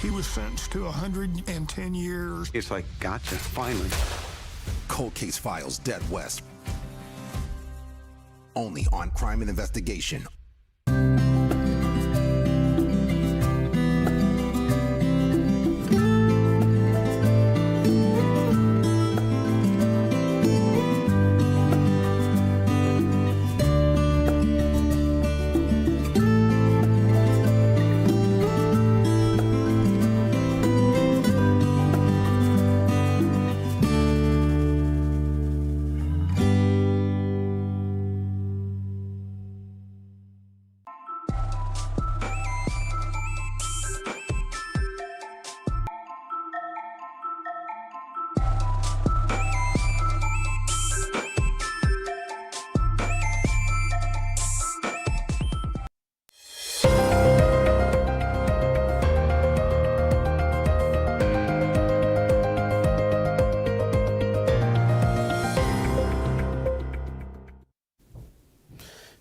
He was sentenced to 110 years. It's like, gotcha, finally. Cold Case Files Dead West. Only on Crime and Investigation.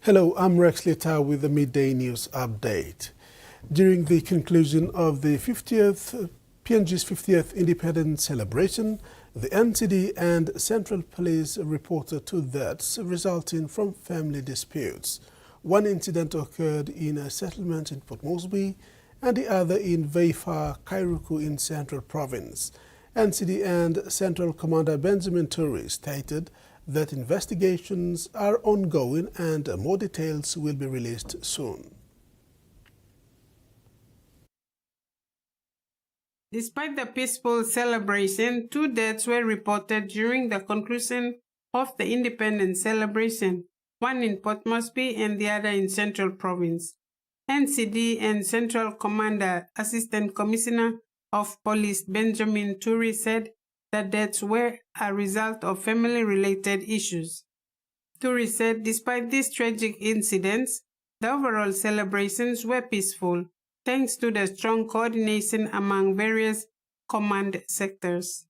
Hello, I'm Rex Lita with the Midday News Update. During the conclusion of the PNG's 50th Independence Celebration, the NCD and Central Police reported 2 deaths resulting from family disputes. One incident occurred in a settlement in Port Moresby and the other in Veifa, Kairuku in Central Province. NCD and Central Commander Benjamin Turi stated that investigations are ongoing and more details will be released soon. Despite the peaceful celebration, 2 deaths were reported during the conclusion of the independence celebration, one in Port Moresby and the other in Central Province. NCD and Central Commander Assistant Commissioner of Police Benjamin Turi said the deaths were a result of family-related issues. Turi said despite these tragic incidents, the overall celebrations were peaceful, thanks to the strong coordination among various command sectors.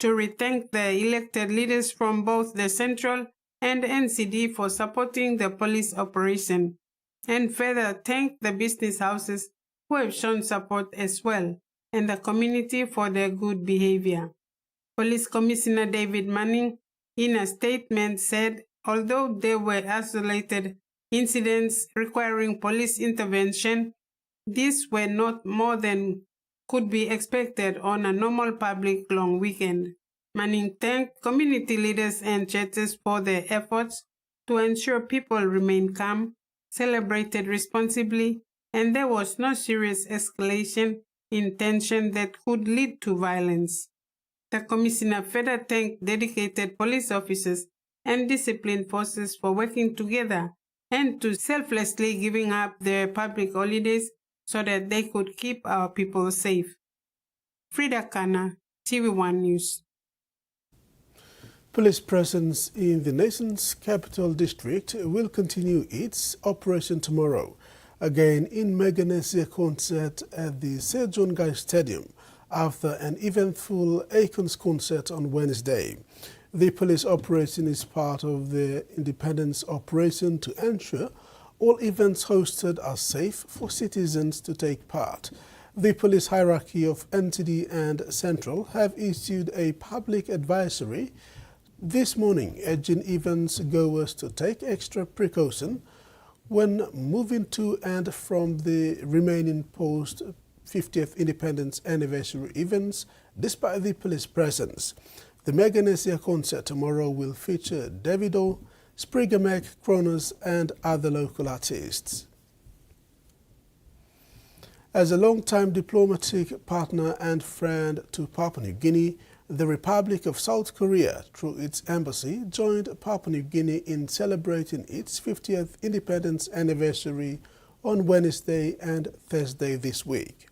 Turi thanked the elected leaders from both the Central and NCD for supporting the police operation, and further thanked the business houses who have shown support as well, and the community for their good behavior. Police Commissioner David Manning, in a statement, said although there were isolated incidents requiring police intervention, these were not more than could be expected on a normal public long weekend. Manning thanked community leaders and churches for their efforts to ensure people remained calm, celebrated responsibly, and there was no serious escalation in tension that could lead to violence. The Commissioner further thanked dedicated police officers and discipline forces for working together and to selflessly giving up their public holidays so that they could keep our people safe. Frida Kana, TV1 News. Police presence in the nation's capital district will continue its operation tomorrow, again in Meganesia concert at the Sejonggai Stadium, after an eventful Akons concert on Wednesday. The police operation is part of the independence operation to ensure all events hosted are safe for citizens to take part. The police hierarchy of NCD and Central have issued a public advisory this morning urging events goers to take extra precaution when moving to and from the remaining post 50th Independence Anniversary events, despite the police presence. The Meganesia concert tomorrow will feature Davido, Sprigamek, Kronos, and other local artists. As a long-time diplomatic partner and friend to Papua New Guinea, the Republic of South Korea, through its embassy, joined Papua New Guinea in celebrating its 50th Independence Anniversary on Wednesday and Thursday this week.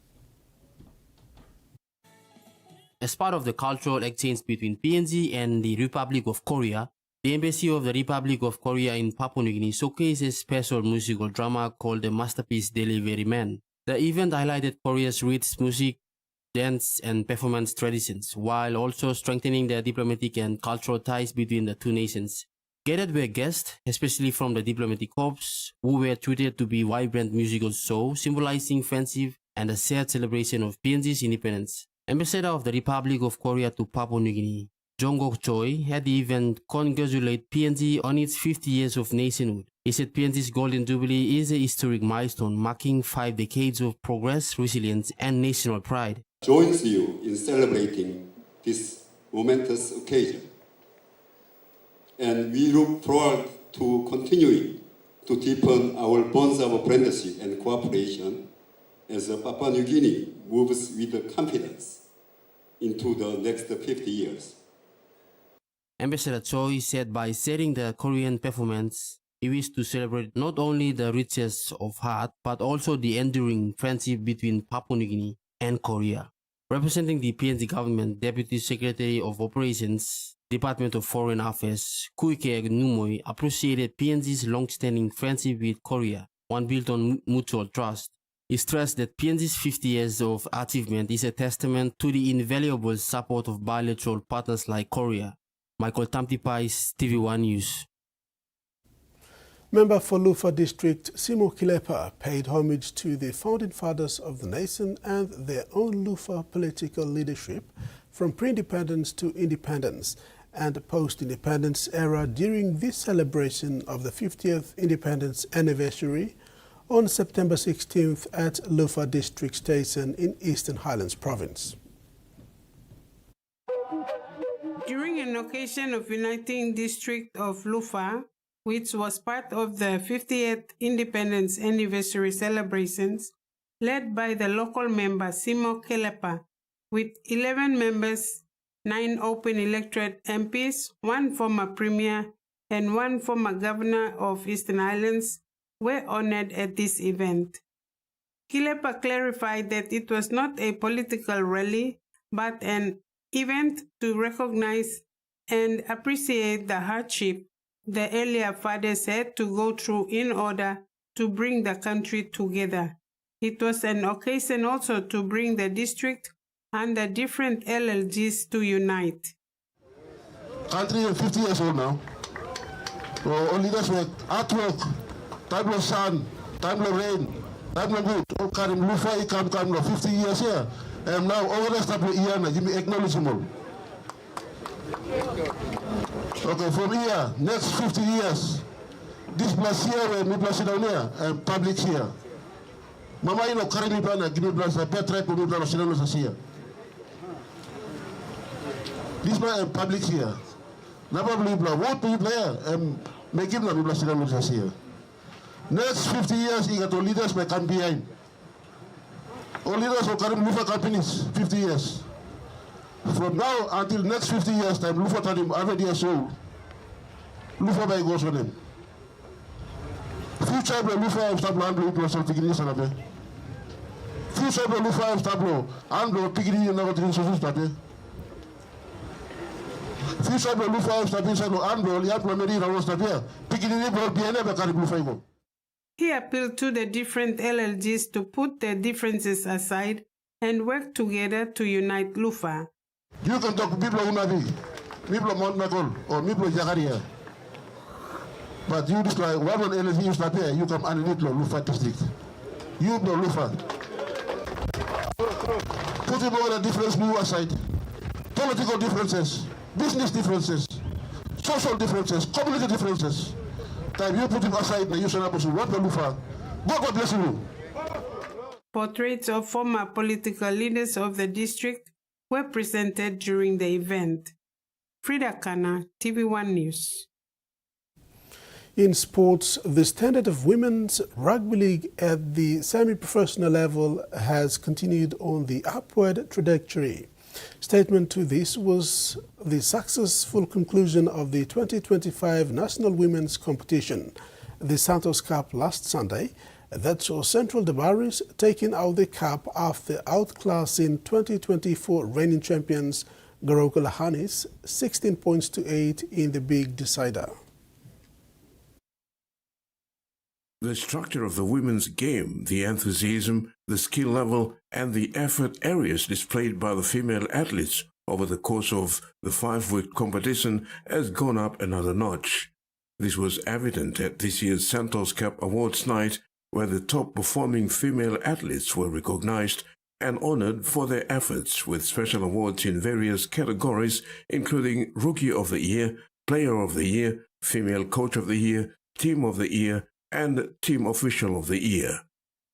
As part of the cultural exchange between PNG and the Republic of Korea, the Embassy of the Republic of Korea in Papua New Guinea showcased a special musical drama called The Masterpiece Delivery Man. The event highlighted Korea's rich music, dance, and performance traditions, while also strengthening the diplomatic and cultural ties between the two nations. Gathered were guests, especially from the diplomatic corps, who were treated to be vibrant musical show symbolizing friendship, and a shared celebration of PNG's independence. Ambassador of the Republic of Korea to Papua New Guinea, Jongok Choi, had the event congratulate PNG on its 50 years of nationhood. He said PNG's Golden Jubilee is a historic milestone marking 5 decades of progress, resilience, and national pride. Joins you in celebrating this momentous occasion. And we look forward to continuing to deepen our bonds of friendship and cooperation as Papua New Guinea moves with confidence into the next 50 years. Ambassador Choi said by sharing the Korean performance, he wished to celebrate not only the richness of heart, but also the enduring friendship between Papua New Guinea and Korea. Representing the PNG government, Deputy Secretary of Operations, Department of Foreign Affairs, Kuike Numoy, appreciated PNG's long-standing friendship with Korea, one built on mutual trust. He stressed that PNG's 50 years of achievement is a testament to the invaluable support of bilateral partners like Korea. Michael Tamtipais, TVWAN News. Member for Lufa District, Simo Kilepa, paid homage to the founding fathers of the nation and their own Lufa political leadership from pre-independence to independence and post-independence era during this celebration of the 50th independence anniversary on September 16th at Lufa District Station in Eastern Highlands Province. During an occasion of uniting district of Lufa, which was part of the 50th independence anniversary celebrations, led by the local member Simo Kilepa, with 11 members, 9 open electorate MPs, 1 former premier, and 1 former governor of Eastern Highlands, were honored at this event. Kilepa clarified that it was not a political rally, but an event to recognize and appreciate the hardship the earlier fathers had to go through in order to bring the country together. It was an occasion also to bring the district and the different LLGs to unite. Country is 50 years old now. All leaders were at work. Time of sun, time of rain, time of good. All Karim Lufa, come 50 years here. And now all the stuff with Iana, give me acknowledgement. Okay, from here, next 50 years, this place here, me place down here, and public here. Mama, you know, carry me plan, give me place, I better try to me plan, here. This man public here. Never believe plan, what people here, and make him not be place here. Next 50 years, you got the leaders may come behind. All leaders will carry Lufa companies, 50 years. From now until next 50 years time, Lufa turned him 100 years old. Lufa by goes on him. Future of Lufa of Stablo and Blue plus Tigris and Abe. Future of Lufa of Stablo and Blue Tigris and Abe Stablo. Future of Lufa of Stablo and Blue Yaplameri and Stabia. Tigris brought Biana Bakari Blue. He appealed to the different LLGs to put their differences aside and work together to unite Lufa. You can talk to people who Nabi, people of Mount Macol, or people of Jagaria. But you just like one LLG is not there, you come underneath Lufa district. You know Lufa. Put him over the difference move aside. Political differences, business differences, social differences, community differences. Time you put him aside, you should have what the Lufa. God bless you. Portraits of former political leaders of the district were presented during the event. Frida Kana, TVWAN News. In sports, the standard of women's rugby league at the semi-professional level has continued on the upward trajectory. Statement to this was the successful conclusion of the 2025 National Women's Competition, the Santos Cup last Sunday, that saw Central Dabaris taking out the cup after outclassing 2024 reigning champions Garoko Lahanis 16 points to 8 in the big decider. The structure of the women's game, the enthusiasm, the skill level, and the effort areas displayed by the female athletes over the course of the 5-week competition has gone up another notch. This was evident at this year's Santos Cup Awards night, where the top-performing female athletes were recognized and honored for their efforts with special awards in various categories, including Rookie of the Year, Player of the Year, Female Coach of the Year, Team of the Year, and Team Official of the Year.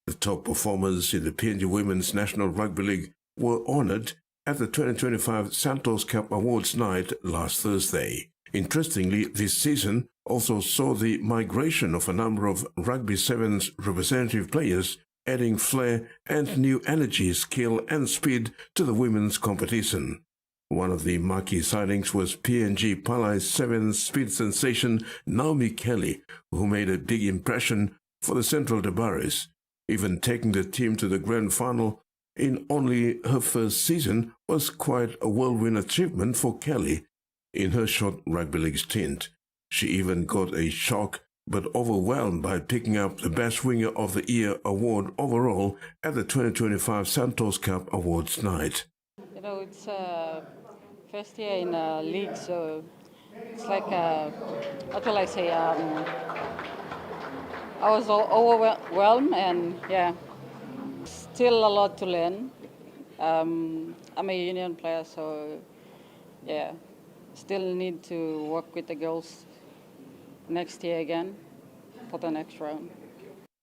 The top performers in the PNG Women's National Rugby League were honored at the 2025 Santos Cup Awards night last Thursday. Interestingly, this season also saw the migration of a number of Rugby Sevens representative players, adding flair and new energy, skill and speed to the women's competition. One of the marquee signings was PNG Palai Sevens speed sensation Naomi Kelly, who made a big impression for the Central Dabaris, even taking the team to the grand final in only her first season was quite a whirlwind achievement for Kelly in her short rugby league stint. She even got a shock but overwhelmed by picking up the Best Winger of the Year award overall at the 2025 Santos Cup Awards night. You know, it's first year in a league, so it's like, what will I say, I was overwhelmed and yeah, still a lot to learn. I'm a union player, so yeah, still need to work with the girls next year again for the next round.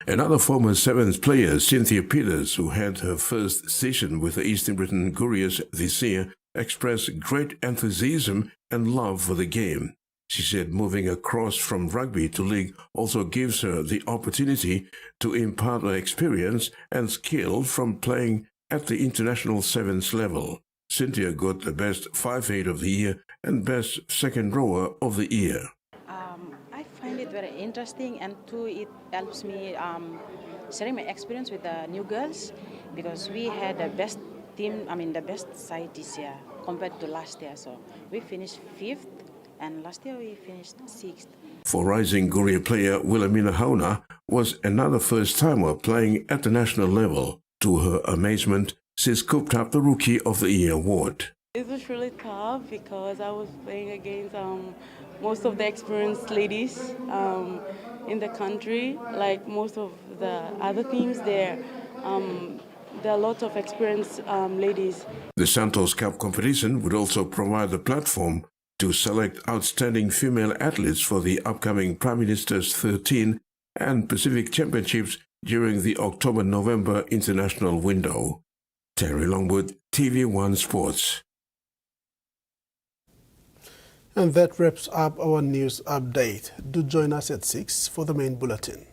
Another former Sevens player, Cynthia Peters, who had her first season with the Eastern Britain Couriers this year, expressed great enthusiasm and love for the game. She said moving across from rugby to league also gives her the opportunity to impart her experience and skill from playing at the international sevens level. Cynthia got the Best 5'8" of the Year and Best Second Rower of the Year. I find it very interesting, and too it helps me sharing my experience with the new girls, because we had the best team, the best side this year compared to last year. So we finished 5th, and last year we finished 6th. For rising Courier player Wilhelmina Hauna was another first-timer playing at the national level. To her amazement, she scooped up the Rookie of the Year award. It was really tough because I was playing against most of the experienced ladies in the country. Like most of the other teams there are lots of experienced ladies. The Santos Cup competition would also provide the platform to select outstanding female athletes for the upcoming Prime Minister's 13 and Pacific Championships during the October-November international window. Terry Longwood, TV1 Sports. And that wraps up our news update. Do join us at 6 for the main bulletin.